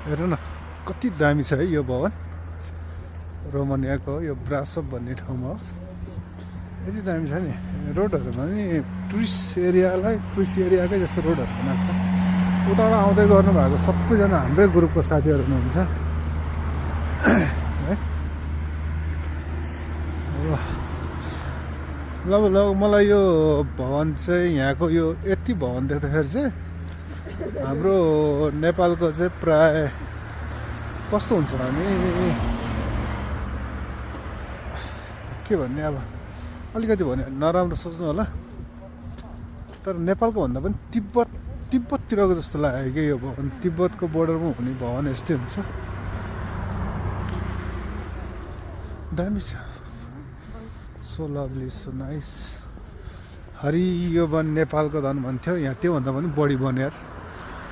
हेर न कति दामी छ है यो भवन रोमानियाको यो ब्रासोभ भन्ने ठाउँमा हो यति दामी छ नि रोडहरुमा नि टुरिस्ट एरियाकै जस्तो रोडहरु बनाएको छ उताबाट आउँदै गर्नु भएको सबैजना हाम्रै ग्रुपको साथीहरु हुनुहुन्छ है ल मलाई यो भवन चाहिँ यहाँको यो यति भवन देख्दाखेरि चाहिँ हाम्रो नेपालको चाहिँ प्राय कस्तो हुन्छ भने के भन्ने अब अलिकति भने नराम्रो सोच्नु होला तर नेपालको भन्दा पनि तिब्बततिरको जस्तो लाग्यो कि यो भवन तिब्बतको बोर्डरमा हुने भवन यस्तै हुन्छ दामी छ सो लभली सो नाइस हरियो वन नेपालको धन भन्थ्यो यहाँ त्योभन्दा पनि बढी वन यार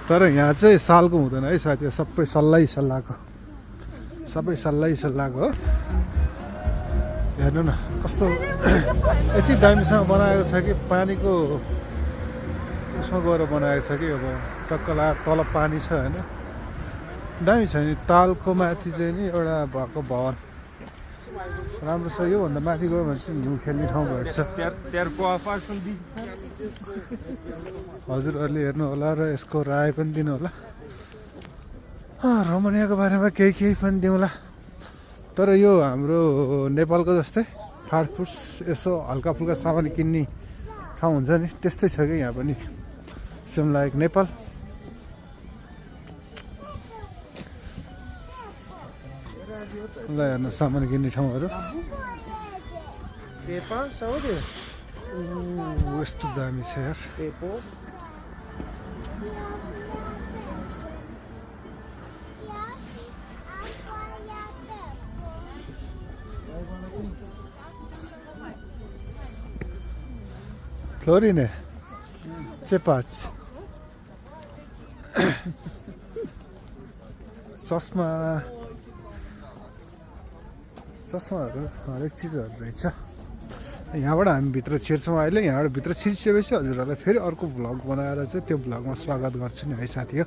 तर यहाँ चाहिँ सालको हुँदैन है साथी सबै सल्लाहको हो हेर्नु न कस्तो यति दामीसँग बनाएको छ कि पानीको उसमा गएर बनाएको छ कि अब टक्क तल पानी छ होइन दामी छ नि तालको माथि चाहिँ नि एउटा भएको भवन राम्रो छ योभन्दा माथि गयो भने चाहिँ हिउँ खेल्ने ठाउँ भेट्छ हजुरहरूले हेर्नु होला र यसको राय पनि दिनु होला रोमानियाको बारेमा केही पनि दिउँला तर यो हाम्रो नेपालको जस्तै फाडफुस यसो हल्का फुल्का सामान किन्ने ठाउँ हुन्छ नि त्यस्तै छ कि यहाँ पनि सेम लाइक नेपाल ल हेर्नु सामान किन्ने ठाउँहरू यस्तो दामी छ यार Florine, ce faci? चस्माहरू हरेक चिजहरू रहेछ यहाँबाट हामी भित्र छिर्छौँ अहिले यहाँबाट भित्र छिर्सिएपछि हजुरहरूलाई फेरि अर्को भ्लग बनाएर चाहिँ त्यो भ्लगमा स्वागत गर्छु नि है साथी हो